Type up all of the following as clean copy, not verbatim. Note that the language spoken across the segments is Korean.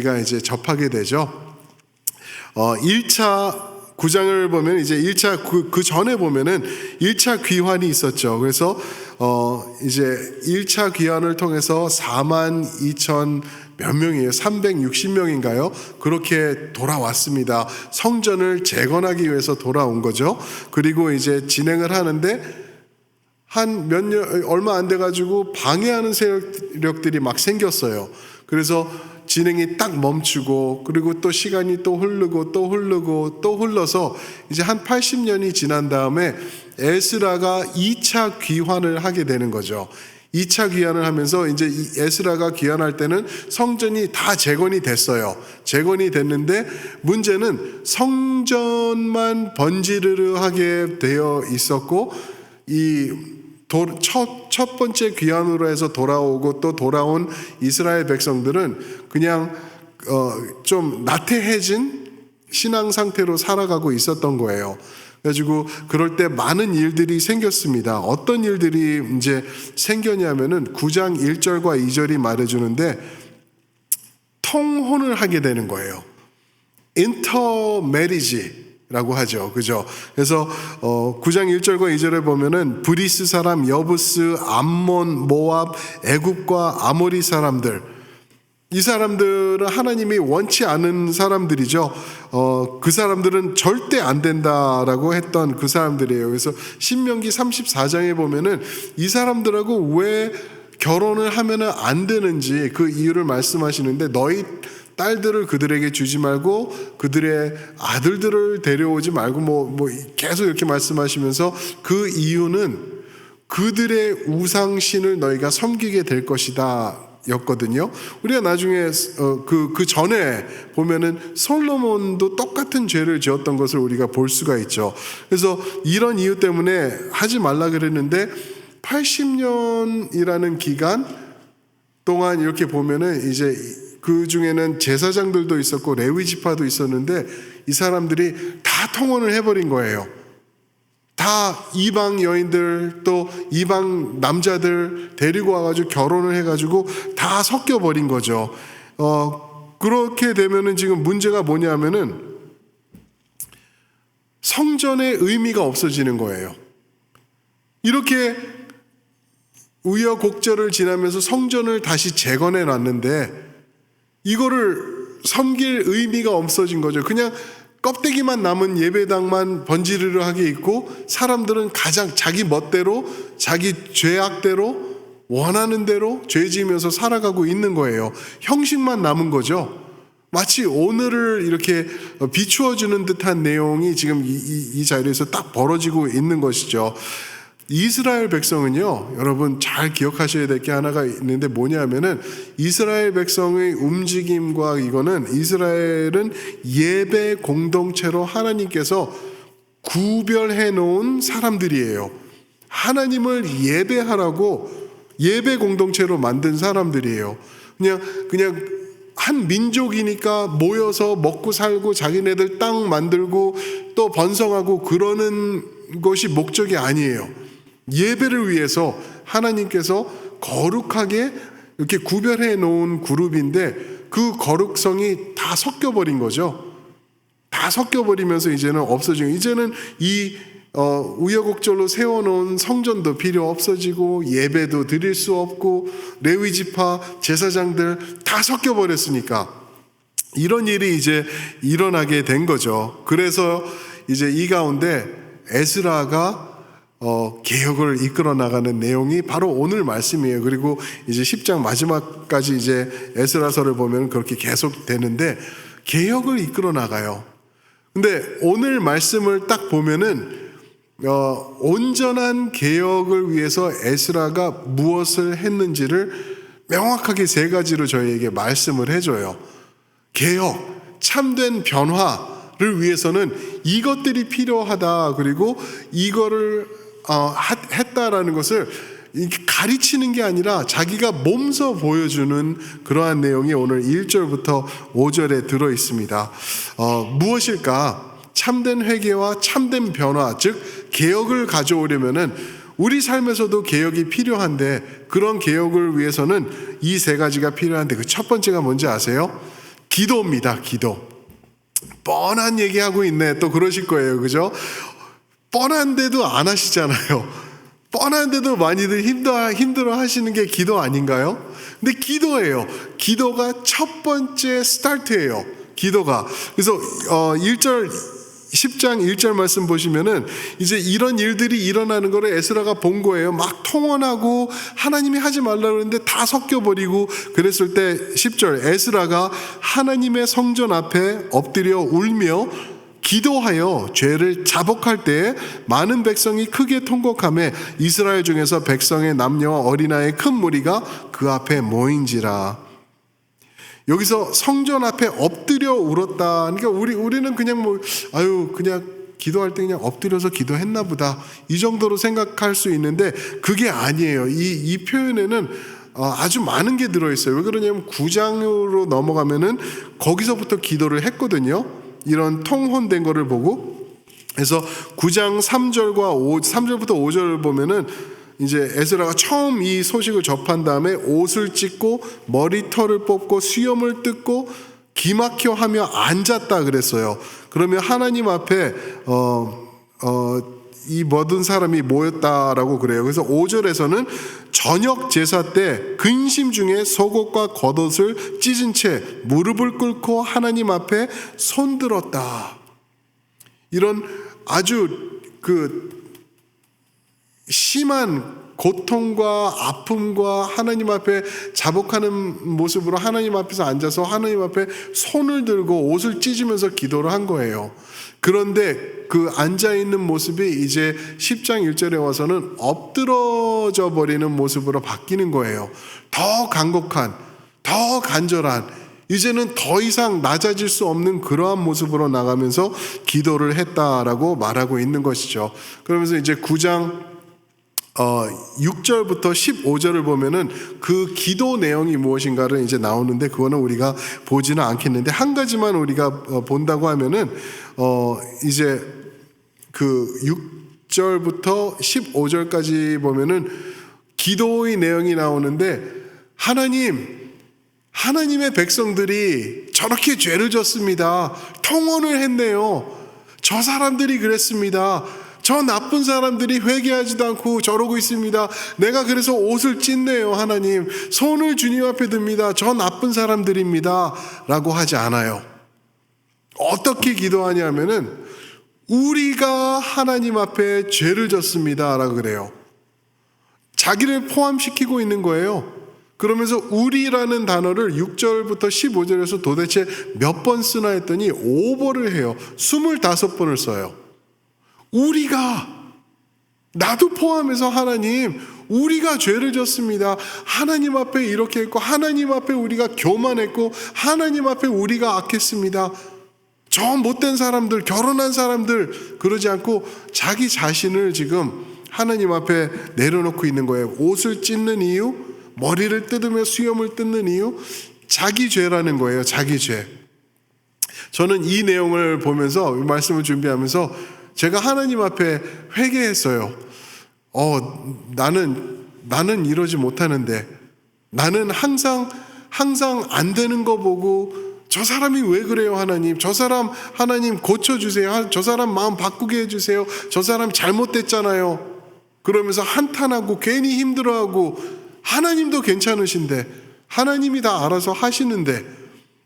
우리가 이제 접하게 되죠. 1차 9장을 보면 이제 1차 그 전에 보면은 1차 귀환이 있었죠. 그래서 이제 1차 귀환을 통해서 42,000 몇 명이에요? 360명인가요? 그렇게 돌아왔습니다. 성전을 재건하기 위해서 돌아온 거죠. 그리고 이제 진행을 하는데 한 몇 년 얼마 안 돼 가지고 방해하는 세력들이 막 생겼어요. 그래서 진행이 딱 멈추고, 그리고 또 시간이 또 흐르고 또 흐르고 또 흘러서 이제 한 80년이 지난 다음에 에스라가 2차 귀환을 하게 되는 거죠. 2차 귀환을 하면서 이제 에스라가 귀환할 때는 성전이 다 재건이 됐어요. 재건이 됐는데 문제는 성전만 번지르르하게 되어 있었고, 첫 번째 귀환으로 해서 돌아오고 또 돌아온 이스라엘 백성들은 그냥 좀 나태해진 신앙 상태로 살아가고 있었던 거예요. 그래가지고 그럴 때 많은 일들이 생겼습니다. 어떤 일들이 이제 생겼냐면은 9장 1절과 2절이 말해주는데 통혼을 하게 되는 거예요. 인터메리지라고 하죠. 그죠? 그래서 9장 1절과 2절에 보면은 브리스 사람, 여부스, 암몬, 모압, 애굽과 아모리 사람들, 이 사람들은 하나님이 원치 않은 사람들이죠. 그 사람들은 절대 안 된다라고 했던 그 사람들이에요. 그래서 신명기 34장에 보면은 이 사람들하고 왜 결혼을 하면은 안 되는지 그 이유를 말씀하시는데, 너희 딸들을 그들에게 주지 말고 그들의 아들들을 데려오지 말고 뭐 계속 이렇게 말씀하시면서 그 이유는 그들의 우상신을 너희가 섬기게 될 것이다 였거든요. 우리가 나중에 그 전에 보면은 솔로몬도 똑같은 죄를 지었던 것을 우리가 볼 수가 있죠. 그래서 이런 이유 때문에 하지 말라 그랬는데 80년이라는 기간 동안 이렇게 보면은 이제 그 중에는 제사장들도 있었고 레위 지파도 있었는데 이 사람들이 다 통혼을 해버린 거예요. 다 이방 여인들 또 이방 남자들 데리고 와가지고 결혼을 해가지고 다 섞여버린 거죠. 그렇게 되면은 지금 문제가 뭐냐면은 성전의 의미가 없어지는 거예요. 이렇게 우여곡절을 지나면서 성전을 다시 재건해 놨는데 이거를 섬길 의미가 없어진 거죠. 그냥 껍데기만 남은 예배당만 번지르르하게 있고 사람들은 가장 자기 멋대로 자기 죄악대로 원하는 대로 죄 지으면서 살아가고 있는 거예요. 형식만 남은 거죠. 마치 오늘을 이렇게 비추어주는 듯한 내용이 지금 이 자리에서 딱 벌어지고 있는 것이죠. 이스라엘 백성은요, 여러분 잘 기억하셔야 될 게 하나가 있는데 뭐냐면은 이스라엘 백성의 움직임과 이거는 이스라엘은 예배 공동체로 하나님께서 구별해 놓은 사람들이에요. 하나님을 예배하라고 예배 공동체로 만든 사람들이에요. 그냥 한 민족이니까 모여서 먹고 살고 자기네들 땅 만들고 또 번성하고 그러는 것이 목적이 아니에요. 예배를 위해서 하나님께서 거룩하게 이렇게 구별해 놓은 그룹인데 그 거룩성이 다 섞여버린 거죠. 다 섞여버리면서 이제는 없어지고, 이제는 이 우여곡절로 세워놓은 성전도 필요 없어지고 예배도 드릴 수 없고 레위 지파 제사장들 다 섞여버렸으니까 이런 일이 이제 일어나게 된 거죠. 그래서 이제 이 가운데 에스라가 개혁을 이끌어 나가는 내용이 바로 오늘 말씀이에요. 그리고 이제 10장 마지막까지 이제 에스라서를 보면 그렇게 계속 되는데 개혁을 이끌어 나가요. 근데 오늘 말씀을 딱 보면은 온전한 개혁을 위해서 에스라가 무엇을 했는지를 명확하게 세 가지로 저희에게 말씀을 해줘요. 개혁, 참된 변화를 위해서는 이것들이 필요하다. 그리고 이거를 했다라는 것을 가르치는 게 아니라 자기가 몸소 보여주는 그러한 내용이 오늘 1절부터 5절에 들어 있습니다. 무엇일까? 참된 회개와 참된 변화, 즉 개혁을 가져오려면은 우리 삶에서도 개혁이 필요한데 그런 개혁을 위해서는 이 세 가지가 필요한데 그 첫 번째가 뭔지 아세요? 기도입니다. 기도. 뻔한 얘기하고 있네. 또 그러실 거예요. 그죠? 뻔한데도 안 하시잖아요. 뻔한데도 많이들 힘들어 하시는 게 기도 아닌가요? 근데 기도예요. 기도가 첫 번째 스타트예요. 기도가. 그래서 10장 1절 말씀 보시면은 이제 이런 일들이 일어나는 거를 에스라가 본 거예요. 막 통원하고 하나님이 하지 말라고 그랬는데 다 섞여버리고 그랬을 때 10절 에스라가 하나님의 성전 앞에 엎드려 울며 기도하여 죄를 자복할 때에 많은 백성이 크게 통곡하며 이스라엘 중에서 백성의 남녀와 어린아이의 큰 무리가 그 앞에 모인지라. 여기서 성전 앞에 엎드려 울었다. 그러니까 우리는 그냥 그냥 기도할 때 그냥 엎드려서 기도했나 보다. 이 정도로 생각할 수 있는데 그게 아니에요. 이 표현에는 아주 많은 게 들어있어요. 왜 그러냐면 9장으로 넘어가면은 거기서부터 기도를 했거든요. 이런 통혼된 거를 보고. 그래서 9장 3절부터 5절 보면은 이제 에스라가 처음 이 소식을 접한 다음에 옷을 찢고 머리털을 뽑고 수염을 뜯고 기막혀 하며 앉았다 그랬어요. 그러면 하나님 앞에 이 모든 사람이 모였다라고 그래요. 그래서 5절에서는 저녁 제사 때 근심 중에 속옷과 겉옷을 찢은 채 무릎을 꿇고 하나님 앞에 손들었다. 이런 아주 심한 고통과 아픔과 하나님 앞에 자복하는 모습으로 하나님 앞에서 앉아서 하나님 앞에 손을 들고 옷을 찢으면서 기도를 한 거예요. 그런데 그 앉아있는 모습이 이제 10장 1절에 와서는 엎드러져 버리는 모습으로 바뀌는 거예요. 더 간곡한, 더 간절한, 이제는 더 이상 낮아질 수 없는 그러한 모습으로 나가면서 기도를 했다라고 말하고 있는 것이죠. 그러면서 이제 9장 6절부터 15절을 보면은 그 기도 내용이 무엇인가를 이제 나오는데 그거는 우리가 보지는 않겠는데 한 가지만 우리가 본다고 하면은 이제 그 6절부터 15절까지 보면은 기도의 내용이 나오는데 하나님의 백성들이 저렇게 죄를 졌습니다. 통혼을 했네요. 저 사람들이 그랬습니다. 저 나쁜 사람들이 회개하지도 않고 저러고 있습니다. 내가 그래서 옷을 찢네요. 하나님 손을 주님 앞에 듭니다. 저 나쁜 사람들입니다 라고 하지 않아요. 어떻게 기도하냐면은 우리가 하나님 앞에 죄를 졌습니다 라고 그래요. 자기를 포함시키고 있는 거예요. 그러면서 우리라는 단어를 6절부터 15절에서 도대체 몇 번 쓰나 했더니 5번을 해요. 25번을 써요. 우리가, 나도 포함해서 하나님, 우리가 죄를 졌습니다. 하나님 앞에 이렇게 했고 하나님 앞에 우리가 교만했고 하나님 앞에 우리가 악했습니다. 저 못된 사람들, 결혼한 사람들 그러지 않고 자기 자신을 지금 하나님 앞에 내려놓고 있는 거예요. 옷을 찢는 이유, 머리를 뜯으며 수염을 뜯는 이유, 자기 죄라는 거예요. 자기 죄. 저는 이 내용을 보면서 말씀을 준비하면서 제가 하나님 앞에 회개했어요. 나는 이러지 못하는데, 나는 항상 안 되는 거 보고 저 사람이 왜 그래요 하나님, 저 사람 하나님 고쳐주세요, 저 사람 마음 바꾸게 해주세요, 저 사람 잘못됐잖아요 그러면서 한탄하고 괜히 힘들어하고, 하나님도 괜찮으신데 하나님이 다 알아서 하시는데,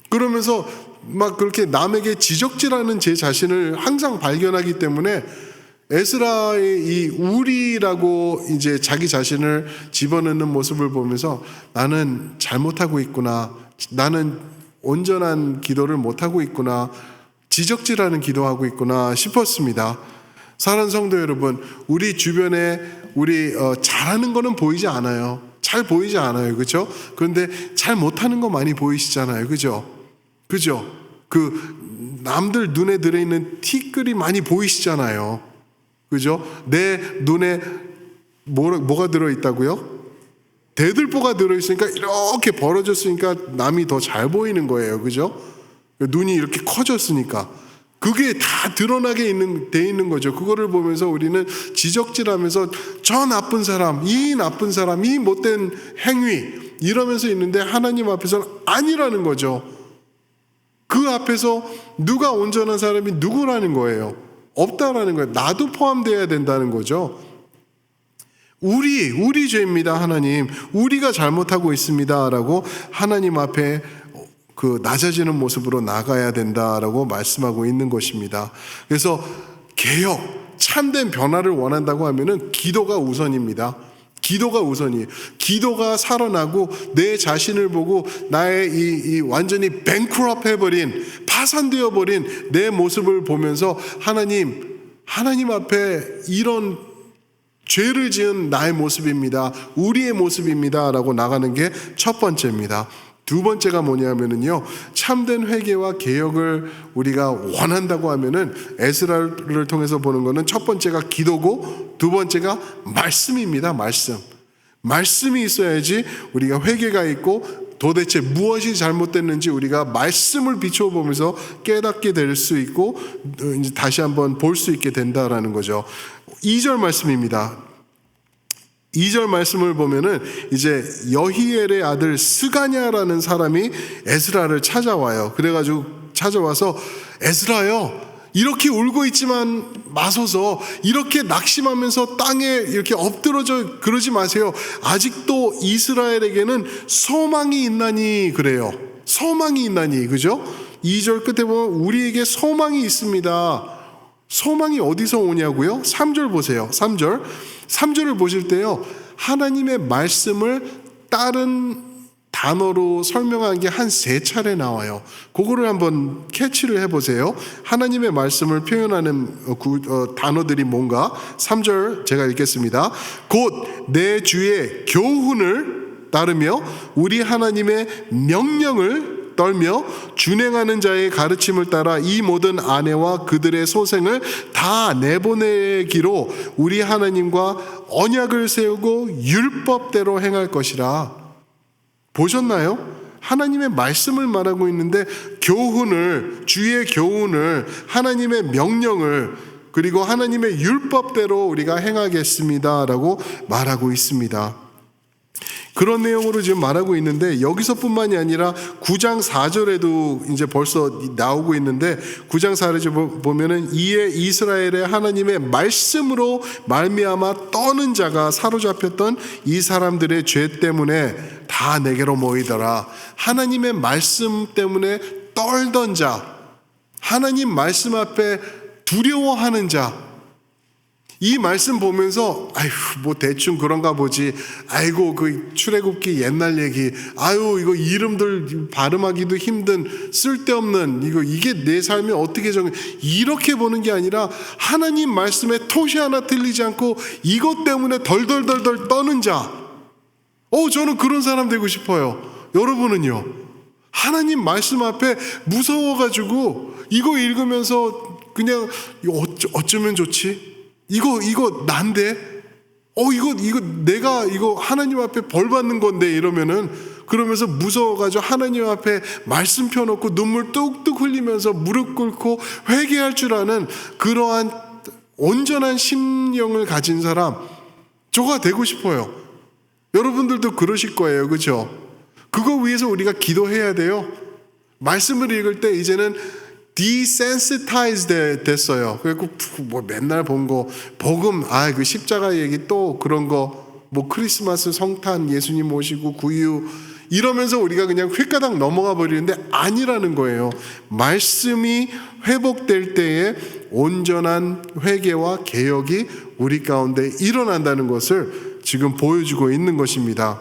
그러면서 막 그렇게 남에게 지적질하는 제 자신을 항상 발견하기 때문에 에스라의 이 우리라고 이제 자기 자신을 집어넣는 모습을 보면서 나는 잘못하고 있구나, 나는 온전한 기도를 못하고 있구나, 지적질하는 기도하고 있구나 싶었습니다. 사랑하는 성도 여러분, 우리 주변에 우리 잘하는 거는 보이지 않아요. 잘 보이지 않아요. 그렇죠? 그런데 잘 못하는 거 많이 보이시잖아요. 그죠? 그 남들 눈에 들어있는 티끌이 많이 보이시잖아요. 그죠? 내 눈에 뭐가 들어있다고요? 대들보가 들어있으니까 이렇게 벌어졌으니까 남이 더 잘 보이는 거예요. 그죠? 눈이 이렇게 커졌으니까. 그게 다 드러나게 돼 있는 거죠. 그거를 보면서 우리는 지적질하면서 저 나쁜 사람, 이 나쁜 사람, 이 못된 행위 이러면서 있는데 하나님 앞에서는 아니라는 거죠. 앞에서 누가 온전한 사람이 누구라는 거예요? 없다라는 거예요. 나도 포함되어야 된다는 거죠. 우리 죄입니다, 하나님. 우리가 잘못하고 있습니다라고 하나님 앞에 낮아지는 모습으로 나가야 된다라고 말씀하고 있는 것입니다. 그래서 개혁, 참된 변화를 원한다고 하면은 기도가 우선입니다. 기도가 우선이에요. 기도가 살아나고 내 자신을 보고 나의 이 완전히 bankrupt 해버린, 파산되어 버린 내 모습을 보면서 하나님 앞에 이런 죄를 지은 나의 모습입니다, 우리의 모습입니다 라고 나가는 게 첫 번째입니다. 두 번째가 뭐냐면은요, 참된 회개와 개혁을 우리가 원한다고 하면은 에스라를 통해서 보는 거는 첫 번째가 기도고 두 번째가 말씀입니다. 말씀이 있어야지 우리가 회개가 있고 도대체 무엇이 잘못됐는지 우리가 말씀을 비춰보면서 깨닫게 될 수 있고 이제 다시 한번 볼 수 있게 된다라는 거죠. 2절 말씀입니다. 2절 말씀을 보면은 이제 여히엘의 아들 스가냐라는 사람이 에스라를 찾아와요. 그래가지고 찾아와서 에스라요, 이렇게 울고 있지만 마소서, 이렇게 낙심하면서 땅에 이렇게 엎드러져 그러지 마세요. 아직도 이스라엘에게는 소망이 있나니 그래요. 소망이 있나니, 그죠? 2절 끝에 보면 우리에게 소망이 있습니다. 소망이 어디서 오냐고요? 3절 보세요. 3절을 보실 때요, 하나님의 말씀을 다른 단어로 설명한 게 한 3차례 나와요. 그거를 한번 캐치를 해보세요. 하나님의 말씀을 표현하는 단어들이 뭔가. 3절 제가 읽겠습니다. 곧 내 주의 교훈을 따르며 우리 하나님의 명령을 떨며 준행하는 자의 가르침을 따라 이 모든 아내와 그들의 소생을 다 내보내기로 우리 하나님과 언약을 세우고 율법대로 행할 것이라. 보셨나요? 하나님의 말씀을 말하고 있는데 교훈을, 주의 교훈을, 하나님의 명령을, 그리고 하나님의 율법대로 우리가 행하겠습니다라고 말하고 있습니다. 그런 내용으로 지금 말하고 있는데 여기서뿐만이 아니라 9장 4절에도 이제 벌써 나오고 있는데 9장 4절에 보면은 이에 이스라엘의 하나님의 말씀으로 말미암아 떠는 자가 사로잡혔던 이 사람들의 죄 때문에 다 내게로 모이더라. 하나님의 말씀 때문에 떨던 자, 하나님 말씀 앞에 두려워하는 자, 이 말씀 보면서 아유 뭐 대충 그런가 보지, 아이고 그 출애굽기 옛날 얘기, 아유 이거 이름들 발음하기도 힘든 쓸데없는 이게 내 삶에 어떻게 정해, 이렇게 보는 게 아니라 하나님 말씀에 토시 하나 틀리지 않고 이것 때문에 덜덜덜덜 떠는 자, 저는 그런 사람 되고 싶어요. 여러분은요? 하나님 말씀 앞에 무서워가지고 이거 읽으면서 그냥 어쩌면 좋지? 이거 난데? 이거 내가 하나님 앞에 벌 받는 건데 이러면은, 그러면서 무서워가지고 하나님 앞에 말씀 펴놓고 눈물 뚝뚝 흘리면서 무릎 꿇고 회개할 줄 아는 그러한 온전한 심령을 가진 사람, 저가 되고 싶어요. 여러분들도 그러실 거예요. 그렇죠? 그거 위해서 우리가 기도해야 돼요. 말씀을 읽을 때 이제는 desensitized 됐어요. 그리고 뭐 맨날 본 거 복음, 그 십자가 얘기 또 그런 거, 뭐 크리스마스 성탄 예수님 모시고 구유 이러면서 우리가 그냥 휙가닥 넘어가 버리는데 아니라는 거예요. 말씀이 회복될 때에 온전한 회개와 개혁이 우리 가운데 일어난다는 것을 지금 보여주고 있는 것입니다.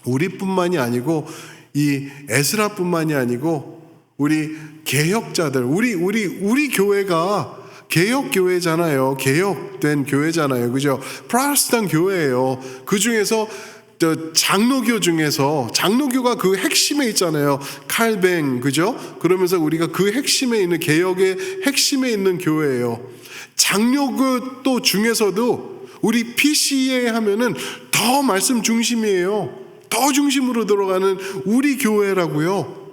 우리뿐만이 아니고 이 에스라뿐만이 아니고 우리 개혁자들, 우리 교회가 개혁 교회잖아요. 개혁된 교회잖아요. 그죠? 프로테스탄 교회예요. 그 중에서 장로교 중에서 장로교가 그 핵심에 있잖아요. 칼뱅, 그죠? 그러면서 우리가 그 핵심에 있는, 개혁의 핵심에 있는 교회예요. 장로교 또 중에서도 우리 PCA 하면은 더 말씀 중심이에요. 더 중심으로 들어가는 우리 교회라고요.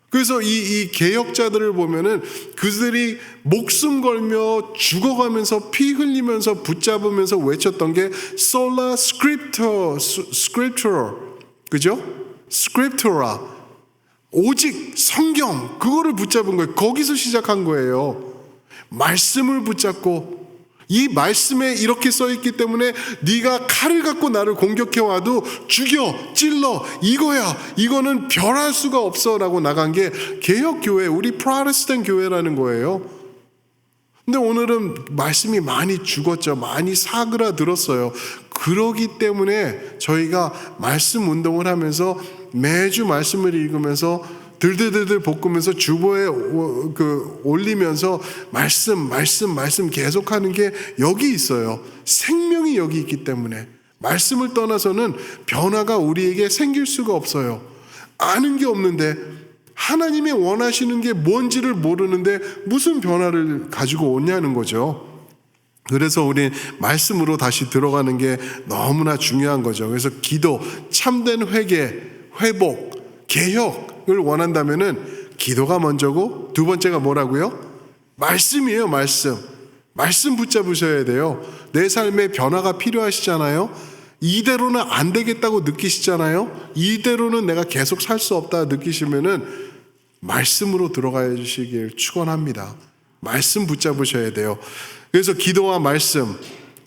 그래서 이 개혁자들을 보면은 그들이 목숨 걸며 죽어가면서 피 흘리면서 붙잡으면서 외쳤던 게 sola scriptura, 그죠? scriptura, 오직 성경 그거를 붙잡은 거예요. 거기서 시작한 거예요. 말씀을 붙잡고 이 말씀에 이렇게 써 있기 때문에 네가 칼을 갖고 나를 공격해 와도 죽여 찔러 이거야 이거는 변할 수가 없어라고 나간 게 개혁교회 우리 프로테스탄 교회라는 거예요. 근데 오늘은 말씀이 많이 죽었죠. 많이 사그라들었어요. 그러기 때문에 저희가 말씀 운동을 하면서 매주 말씀을 읽으면서 들들들들 볶으면서 주보에 올리면서 말씀 계속하는 게 여기 있어요. 생명이 여기 있기 때문에 말씀을 떠나서는 변화가 우리에게 생길 수가 없어요. 아는 게 없는데 하나님이 원하시는 게 뭔지를 모르는데 무슨 변화를 가지고 오냐는 거죠. 그래서 우리 말씀으로 다시 들어가는 게 너무나 중요한 거죠. 그래서 기도, 참된 회개, 회복, 개혁을 원한다면은 기도가 먼저고 두 번째가 뭐라고요? 말씀이에요. 말씀 붙잡으셔야 돼요. 내 삶에 변화가 필요하시잖아요. 이대로는 안 되겠다고 느끼시잖아요. 이대로는 내가 계속 살 수 없다 느끼시면은 말씀으로 들어가 주시길 축원합니다. 말씀 붙잡으셔야 돼요. 그래서 기도와 말씀,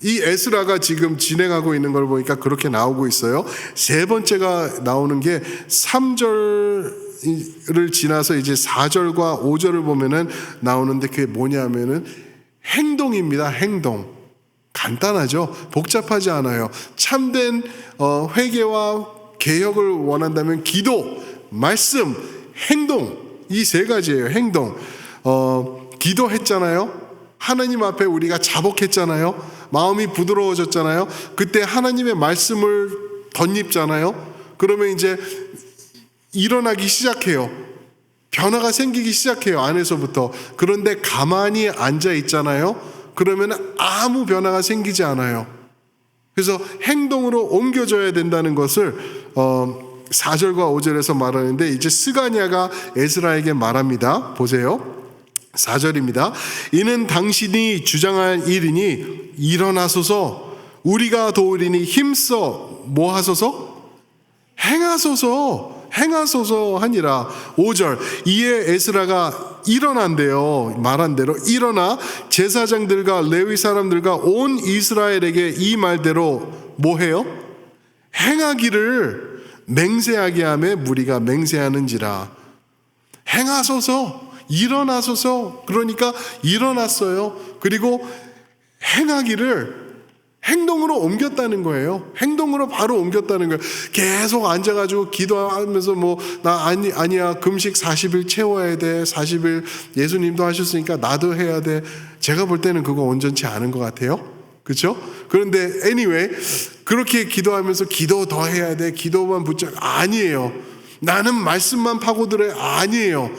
이 에스라가 지금 진행하고 있는 걸 보니까 그렇게 나오고 있어요. 세 번째가 나오는 게 3절을 지나서 이제 4절과 5절을 보면은 나오는데 그게 뭐냐면은 행동입니다. 행동. 간단하죠. 복잡하지 않아요. 참된 회개와 개혁을 원한다면 기도, 말씀, 행동 이 세 가지예요. 행동. 기도했잖아요. 하나님 앞에 우리가 자복했잖아요. 마음이 부드러워졌잖아요. 그때 하나님의 말씀을 덧입잖아요. 그러면 이제 일어나기 시작해요. 변화가 생기기 시작해요. 안에서부터. 그런데 가만히 앉아 있잖아요. 그러면 아무 변화가 생기지 않아요. 그래서 행동으로 옮겨져야 된다는 것을 4절과 5절에서 말하는데 이제 스가냐가 에스라에게 말합니다. 보세요. 4절입니다. 이는 당신이 주장할 일이니 일어나소서 우리가 도우리니 힘써 뭐 하소서? 행하소서 하니라. 5절 이에 에스라가 일어난대요. 말한 대로 일어나 제사장들과 레위 사람들과 온 이스라엘에게 이 말대로 뭐 해요? 행하기를 맹세하게 하며 무리가 맹세하는지라. 행하소서 일어나소서. 그러니까 일어났어요. 그리고 행하기를 행동으로 옮겼다는 거예요. 행동으로 바로 옮겼다는 거예요. 계속 앉아가지고 기도하면서 나 아니야 금식 40일 채워야 돼. 40일 예수님도 하셨으니까 나도 해야 돼. 제가 볼 때는 그거 온전치 않은 것 같아요. 그렇죠? 그런데 anyway 그렇게 기도하면서 기도 더 해야 돼. 기도만 붙잡 아니에요. 나는 말씀만 파고들어야 아니에요.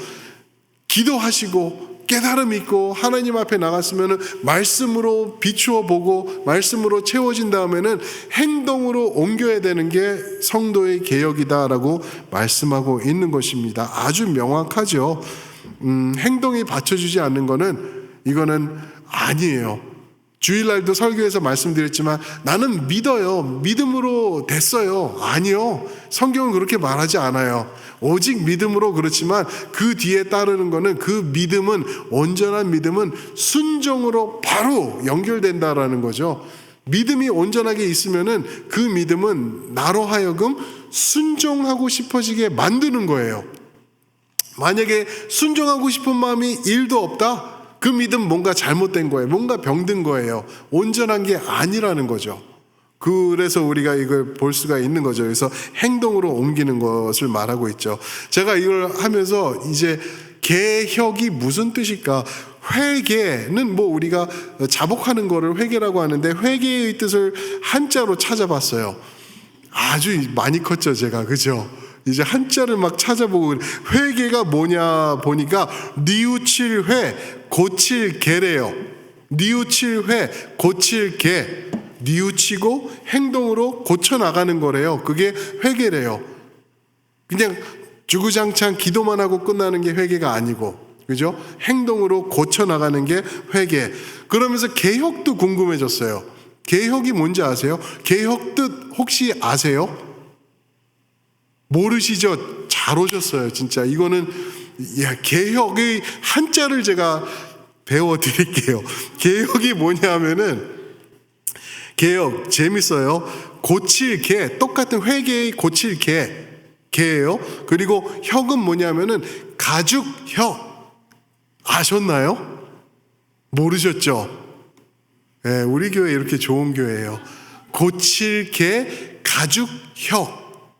기도하시고 깨달음 있고 하나님 앞에 나갔으면 말씀으로 비추어 보고 말씀으로 채워진 다음에는 행동으로 옮겨야 되는 게 성도의 개혁이다라고 말씀하고 있는 것입니다. 아주 명확하죠. 행동이 받쳐주지 않는 이거는 아니에요. 주일날도 설교에서 말씀드렸지만 나는 믿어요. 믿음으로 됐어요. 아니요. 성경은 그렇게 말하지 않아요. 오직 믿음으로 그렇지만 그 뒤에 따르는 거는 그 믿음은 온전한 믿음은 순종으로 바로 연결된다라는 거죠. 믿음이 온전하게 있으면은 그 믿음은 나로 하여금 순종하고 싶어지게 만드는 거예요. 만약에 순종하고 싶은 마음이 1도 없다? 그 믿음 뭔가 잘못된 거예요. 뭔가 병든 거예요. 온전한 게 아니라는 거죠. 그래서 우리가 이걸 볼 수가 있는 거죠. 그래서 행동으로 옮기는 것을 말하고 있죠. 제가 이걸 하면서 이제 개혁이 무슨 뜻일까? 회개는 우리가 자복하는 거를 회개라고 하는데 회개의 뜻을 한자로 찾아봤어요. 아주 많이 컸죠, 제가. 그죠? 이제 한자를 막 찾아보고 회개가 뭐냐 보니까 뉘우칠 회, 고칠 개래요. 뉘우칠 회, 고칠 개. 뉘우치고 행동으로 고쳐나가는 거래요. 그게 회개래요. 그냥 주구장창 기도만 하고 끝나는 게 회개가 아니고, 그죠? 행동으로 고쳐나가는 게 회개. 그러면서 개혁도 궁금해졌어요. 개혁이 뭔지 아세요? 개혁 뜻 혹시 아세요? 모르시죠? 잘 오셨어요. 진짜 이거는 개혁의 한자를 제가 배워드릴게요. 개혁이 뭐냐면은, 개혁 재밌어요. 고칠 개, 똑같은 회개의 고칠 개예요. 그리고 혁은 뭐냐면은 가죽혁. 아셨나요? 모르셨죠? 네, 우리 교회 이렇게 좋은 교회예요. 고칠 개, 가죽혁.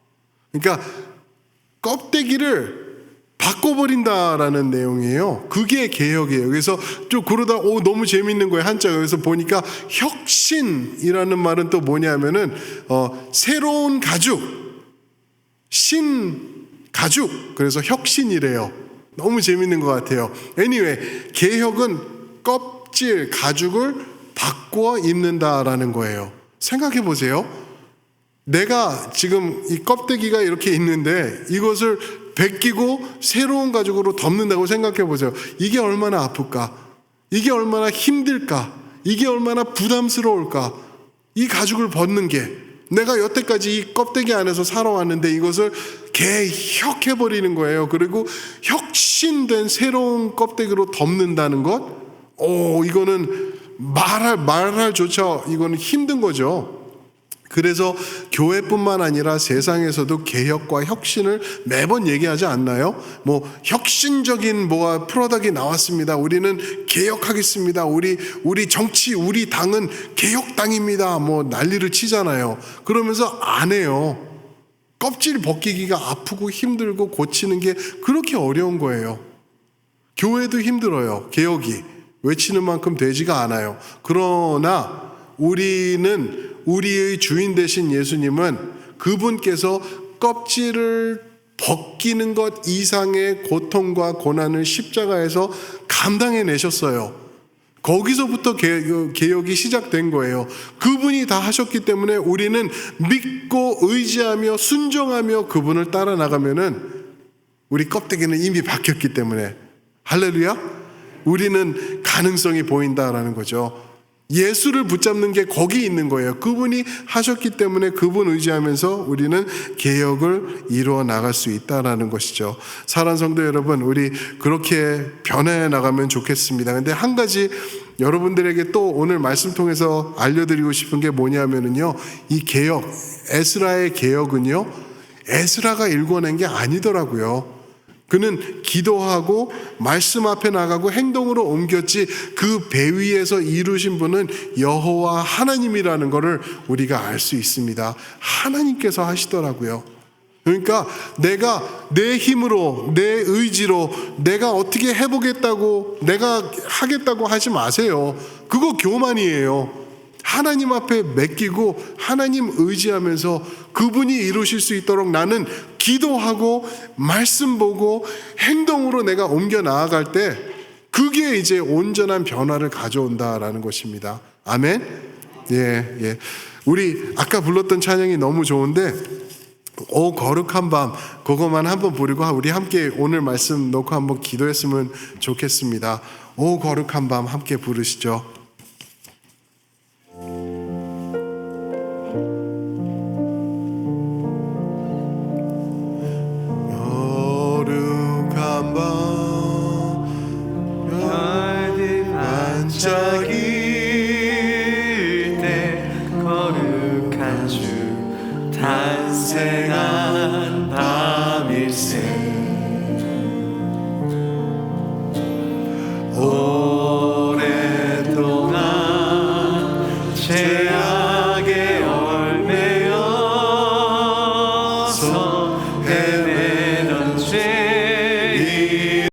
그러니까 껍데기를 바꿔버린다라는 내용이에요. 그게 개혁이에요. 그래서 좀 그러다 너무 재밌는 거예요. 한자가. 그래서 보니까 혁신이라는 말은 또 뭐냐면은 새로운 가죽, 가죽. 그래서 혁신이래요. 너무 재밌는 것 같아요. Anyway, 개혁은 껍질, 가죽을 바꾸어 입는다라는 거예요. 생각해 보세요. 내가 지금 이 껍데기가 이렇게 있는데 이것을 벗기고 새로운 가죽으로 덮는다고 생각해 보세요. 이게 얼마나 아플까? 이게 얼마나 힘들까? 이게 얼마나 부담스러울까? 이 가죽을 벗는 게, 내가 여태까지 이 껍데기 안에서 살아왔는데 이것을 개혁해버리는 거예요. 그리고 혁신된 새로운 껍데기로 덮는다는 것, 이거는 말할 조차 이거는 힘든 거죠. 그래서 교회뿐만 아니라 세상에서도 개혁과 혁신을 매번 얘기하지 않나요? 뭐 혁신적인 프로덕트가 나왔습니다. 우리는 개혁하겠습니다. 우리 정치, 우리 당은 개혁당입니다. 난리를 치잖아요. 그러면서 안 해요. 껍질 벗기기가 아프고 힘들고 고치는 게 그렇게 어려운 거예요. 교회도 힘들어요. 개혁이 외치는 만큼 되지가 않아요. 그러나 우리의 주인 되신 예수님은 그분께서 껍질을 벗기는 것 이상의 고통과 고난을 십자가에서 감당해 내셨어요. 거기서부터 개혁이 시작된 거예요. 그분이 다 하셨기 때문에 우리는 믿고 의지하며 순종하며 그분을 따라 나가면은 우리 껍데기는 이미 바뀌었기 때문에, 할렐루야, 우리는 가능성이 보인다라는 거죠. 예수를 붙잡는 게 거기 있는 거예요. 그분이 하셨기 때문에 그분 의지하면서 우리는 개혁을 이루어 나갈 수 있다라는 것이죠. 사랑하는 성도 여러분, 우리 그렇게 변해 나가면 좋겠습니다. 근데 한 가지 여러분들에게 또 오늘 말씀 통해서 알려드리고 싶은 게 뭐냐면은요, 이 개혁, 에스라의 개혁은요, 에스라가 일궈낸 게 아니더라고요. 그는 기도하고 말씀 앞에 나가고 행동으로 옮겼지, 그 배 위에서 이루신 분은 여호와 하나님이라는 것을 우리가 알 수 있습니다. 하나님께서 하시더라고요. 그러니까 내가 내 힘으로, 내 의지로 내가 어떻게 해보겠다고, 내가 하겠다고 하지 마세요. 그거 교만이에요. 하나님 앞에 맡기고 하나님 의지하면서 그분이 이루실 수 있도록 나는 기도하고 말씀 보고 행동으로 내가 옮겨 나아갈 때, 그게 이제 온전한 변화를 가져온다라는 것입니다. 아멘. 예. 우리 아까 불렀던 찬양이 너무 좋은데, 오 거룩한 밤, 그것만 한번 부르고 우리 함께 오늘 말씀 놓고 한번 기도했으면 좋겠습니다. 오 거룩한 밤 함께 부르시죠. 거룩한 밤, 별들 반짝일 때, 거룩한 주 탄생한 밤일세. 오랫동안 죄악에 얽매여서